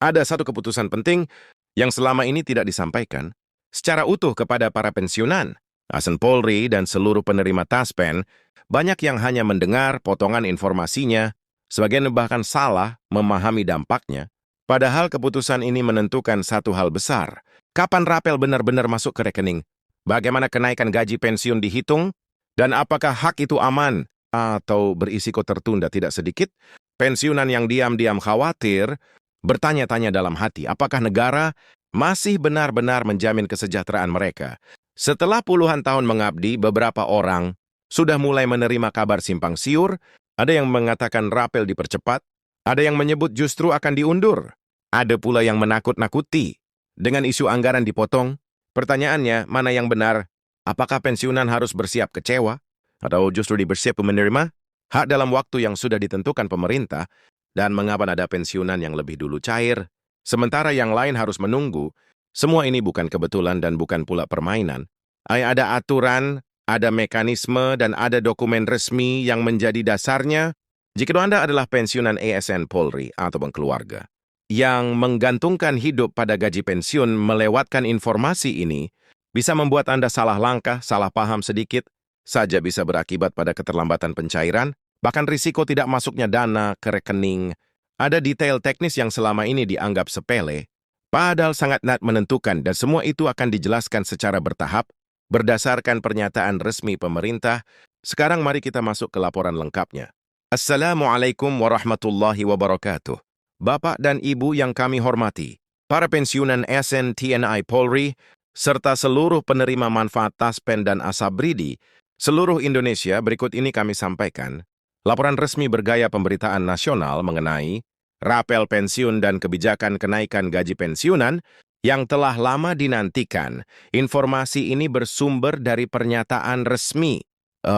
Ada satu keputusan penting yang selama ini tidak disampaikan secara utuh kepada para pensiunan. Asen Polri dan seluruh penerima taspen, banyak yang hanya mendengar potongan informasinya, sebagian bahkan salah memahami dampaknya. Padahal keputusan ini menentukan satu hal besar. Kapan rapel benar-benar masuk ke rekening? Bagaimana kenaikan gaji pensiun dihitung? Dan apakah hak itu aman atau berisiko tertunda tidak sedikit? Pensiunan yang diam-diam khawatir, bertanya-tanya dalam hati, apakah negara masih benar-benar menjamin kesejahteraan mereka? Setelah puluhan tahun mengabdi, beberapa orang sudah mulai menerima kabar simpang siur, ada yang mengatakan rapel dipercepat, ada yang menyebut justru akan diundur, ada pula yang menakut-nakuti dengan isu anggaran dipotong. Pertanyaannya, mana yang benar? Apakah pensiunan harus bersiap kecewa? Atau justru bersiap menerima hak dalam waktu yang sudah ditentukan pemerintah? Dan mengapa ada pensiunan yang lebih dulu cair, sementara yang lain harus menunggu? Semua ini bukan kebetulan dan bukan pula permainan. Ada aturan, ada mekanisme, dan ada dokumen resmi yang menjadi dasarnya. Jika Anda adalah pensiunan ASN Polri ataupun keluarga yang menggantungkan hidup pada gaji pensiun, melewatkan informasi ini bisa membuat Anda salah langkah, salah paham sedikit saja bisa berakibat pada keterlambatan pencairan, bahkan risiko tidak masuknya dana ke rekening. Ada detail teknis yang selama ini dianggap sepele, padahal sangat menentukan, dan semua itu akan dijelaskan secara bertahap berdasarkan pernyataan resmi pemerintah. Sekarang mari kita masuk ke laporan lengkapnya. Assalamualaikum warahmatullahi wabarakatuh. Bapak dan Ibu yang kami hormati, para pensiunan ASN TNI Polri, serta seluruh penerima manfaat taspen dan asabridi seluruh Indonesia, berikut ini kami sampaikan laporan resmi bergaya pemberitaan nasional mengenai rapel pensiun dan kebijakan kenaikan gaji pensiunan yang telah lama dinantikan. Informasi ini bersumber dari pernyataan resmi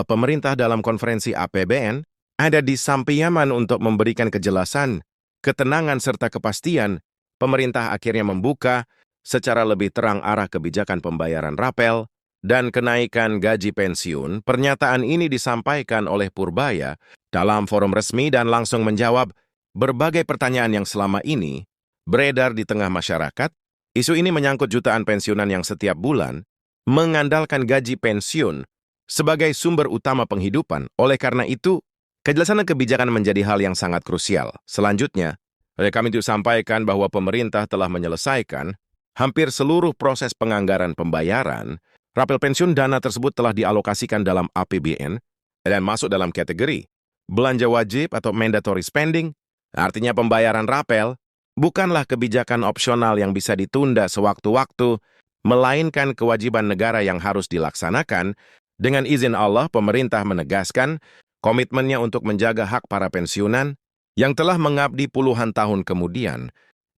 pemerintah dalam konferensi APBN, ada disampaikan untuk memberikan kejelasan, ketenangan serta kepastian. Pemerintah akhirnya membuka secara lebih terang arah kebijakan pembayaran rapel dan kenaikan gaji pensiun. Pernyataan ini disampaikan oleh Purbaya dalam forum resmi dan langsung menjawab berbagai pertanyaan yang selama ini beredar di tengah masyarakat. Isu ini menyangkut jutaan pensiunan yang setiap bulan mengandalkan gaji pensiun sebagai sumber utama penghidupan. Oleh karena itu, kejelasan kebijakan menjadi hal yang sangat krusial. Selanjutnya, kami sampaikan bahwa pemerintah telah menyelesaikan hampir seluruh proses penganggaran pembayaran. Rapel pensiun dana tersebut telah dialokasikan dalam APBN dan masuk dalam kategori belanja wajib atau mandatory spending. Artinya pembayaran rapel bukanlah kebijakan opsional yang bisa ditunda sewaktu-waktu, melainkan kewajiban negara yang harus dilaksanakan. Dengan izin Allah, pemerintah menegaskan komitmennya untuk menjaga hak para pensiunan yang telah mengabdi puluhan tahun kemudian.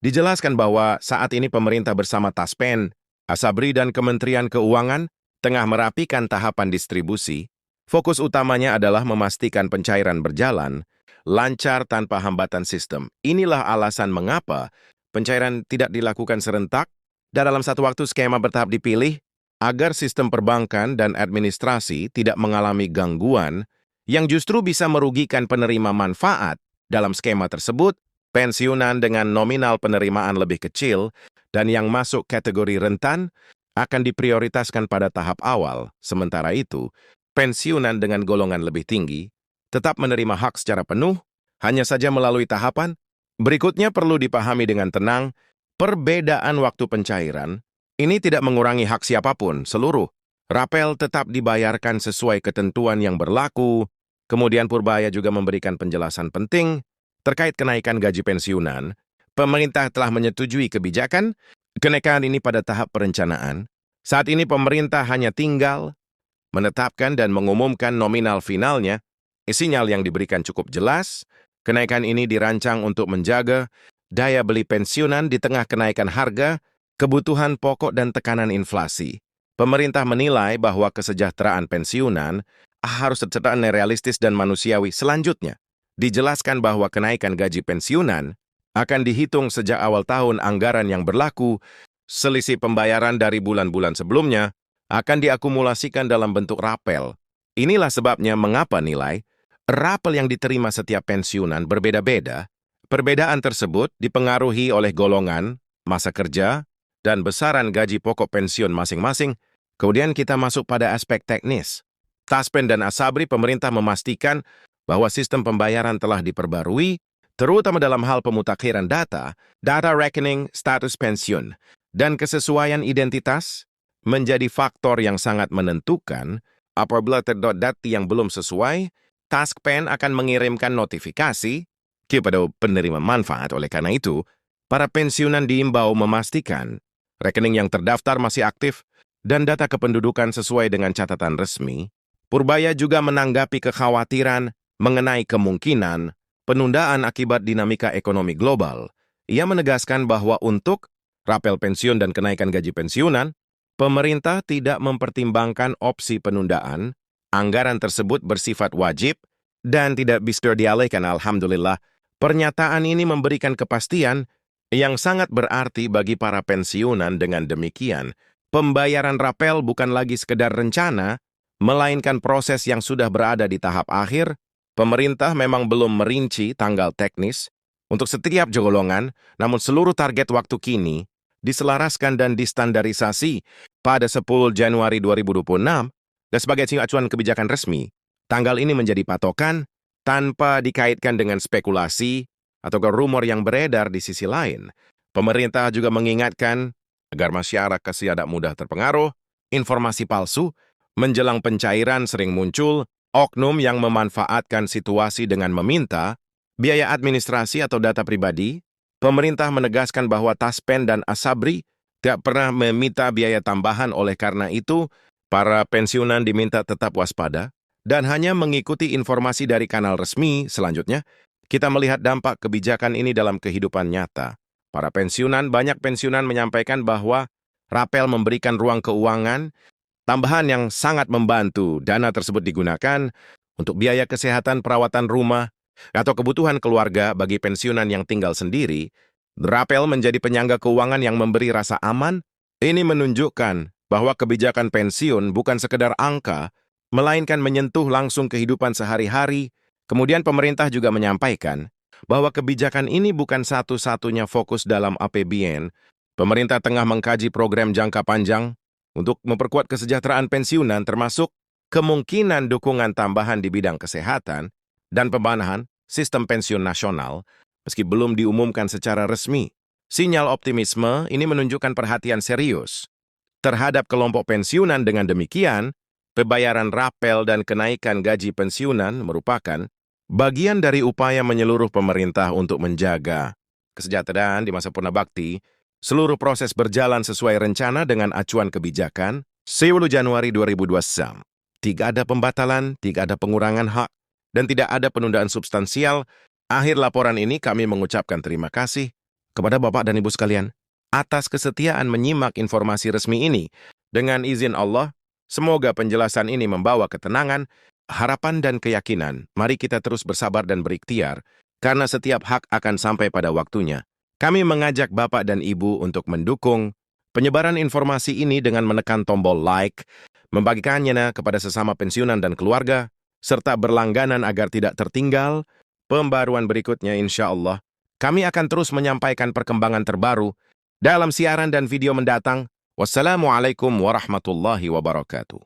Dijelaskan bahwa saat ini pemerintah bersama Taspen, Asabri dan Kementerian Keuangan tengah merapikan tahapan distribusi. Fokus utamanya adalah memastikan pencairan berjalan lancar tanpa hambatan sistem. Inilah alasan mengapa pencairan tidak dilakukan serentak dan dalam satu waktu skema bertahap dipilih agar sistem perbankan dan administrasi tidak mengalami gangguan yang justru bisa merugikan penerima manfaat. Dalam skema tersebut, pensiunan dengan nominal penerimaan lebih kecil dan yang masuk kategori rentan akan diprioritaskan pada tahap awal. Sementara itu, pensiunan dengan golongan lebih tinggi tetap menerima hak secara penuh, hanya saja melalui tahapan. Berikutnya perlu dipahami dengan tenang, perbedaan waktu pencairan ini tidak mengurangi hak siapapun. Seluruh rapel tetap dibayarkan sesuai ketentuan yang berlaku. Kemudian Purbaya juga memberikan penjelasan penting terkait kenaikan gaji pensiunan. Pemerintah telah menyetujui kebijakan kenaikan ini pada tahap perencanaan. Saat ini pemerintah hanya tinggal menetapkan dan mengumumkan nominal finalnya. Sinyal yang diberikan cukup jelas. Kenaikan ini dirancang untuk menjaga daya beli pensiunan di tengah kenaikan harga, kebutuhan pokok dan tekanan inflasi. Pemerintah menilai bahwa kesejahteraan pensiunan harus tetap realistis dan manusiawi. Selanjutnya, dijelaskan bahwa kenaikan gaji pensiunan akan dihitung sejak awal tahun anggaran yang berlaku. Selisih pembayaran dari bulan-bulan sebelumnya akan diakumulasikan dalam bentuk rapel. Inilah sebabnya mengapa nilai rapel yang diterima setiap pensiunan berbeda-beda Perbedaan tersebut dipengaruhi oleh golongan, masa kerja, dan besaran gaji pokok pensiun masing-masing. Kemudian kita masuk pada aspek teknis. Taspen dan Asabri pemerintah memastikan bahwa sistem pembayaran telah diperbarui, terutama dalam hal pemutakhiran data rekening, status pensiun, dan kesesuaian identitas menjadi faktor yang sangat menentukan. Apabila terdapat data yang belum sesuai, Taspen akan mengirimkan notifikasi kepada penerima manfaat. Oleh karena itu, para pensiunan diimbau memastikan rekening yang terdaftar masih aktif dan data kependudukan sesuai dengan catatan resmi. Purbaya juga menanggapi kekhawatiran mengenai kemungkinan penundaan akibat dinamika ekonomi global. Ia menegaskan bahwa untuk rapel pensiun dan kenaikan gaji pensiunan, pemerintah tidak mempertimbangkan opsi penundaan. Anggaran tersebut bersifat wajib dan tidak bisa dialihkan. Alhamdulillah, pernyataan ini memberikan kepastian yang sangat berarti bagi para pensiunan. Dengan demikian, pembayaran rapel bukan lagi sekedar rencana, melainkan proses yang sudah berada di tahap akhir. Pemerintah memang belum merinci tanggal teknis untuk setiap golongan, namun seluruh target waktu kini diselaraskan dan distandarisasi pada 10 Januari 2026 dan sebagai acuan kebijakan resmi. Tanggal ini menjadi patokan tanpa dikaitkan dengan spekulasi atau rumor yang beredar di sisi lain. Pemerintah juga mengingatkan agar masyarakat tidak mudah terpengaruh. Informasi palsu menjelang pencairan sering muncul oknum yang memanfaatkan situasi dengan meminta biaya administrasi atau data pribadi. Pemerintah menegaskan bahwa Taspen dan Asabri tidak pernah meminta biaya tambahan. Oleh karena itu, para pensiunan diminta tetap waspada dan hanya mengikuti informasi dari kanal resmi. Selanjutnya, kita melihat dampak kebijakan ini dalam kehidupan nyata. Para pensiunan, banyak pensiunan menyampaikan bahwa rapel memberikan ruang keuangan tambahan yang sangat membantu. Dana tersebut digunakan untuk biaya kesehatan, perawatan rumah, atau kebutuhan keluarga bagi pensiunan yang tinggal sendiri. Rapel menjadi penyangga keuangan yang memberi rasa aman. Ini menunjukkan bahwa kebijakan pensiun bukan sekedar angka, melainkan menyentuh langsung kehidupan sehari-hari. Kemudian pemerintah juga menyampaikan bahwa kebijakan ini bukan satu-satunya fokus dalam APBN. Pemerintah tengah mengkaji program jangka panjang untuk memperkuat kesejahteraan pensiunan, termasuk kemungkinan dukungan tambahan di bidang kesehatan dan pembenahan sistem pensiun nasional, meski belum diumumkan secara resmi. Sinyal optimisme ini menunjukkan perhatian serius terhadap kelompok pensiunan. Dengan demikian, pembayaran rapel dan kenaikan gaji pensiunan merupakan bagian dari upaya menyeluruh pemerintah untuk menjaga kesejahteraan di masa purna bakti. Seluruh proses berjalan sesuai rencana dengan acuan kebijakan 10 Januari 2021. Tidak ada pembatalan, tidak ada pengurangan hak, dan tidak ada penundaan substansial. Akhir laporan ini kami mengucapkan terima kasih kepada Bapak dan Ibu sekalian atas kesetiaan menyimak informasi resmi ini. Dengan izin Allah, semoga penjelasan ini membawa ketenangan, harapan, dan keyakinan. Mari kita terus bersabar dan berikhtiar, karena setiap hak akan sampai pada waktunya. Kami mengajak Bapak dan Ibu untuk mendukung penyebaran informasi ini dengan menekan tombol like, membagikannya kepada sesama pensiunan dan keluarga, serta berlangganan agar tidak tertinggal pembaruan berikutnya. Insya Allah, kami akan terus menyampaikan perkembangan terbaru dalam siaran dan video mendatang. Wassalamualaikum warahmatullahi wabarakatuh.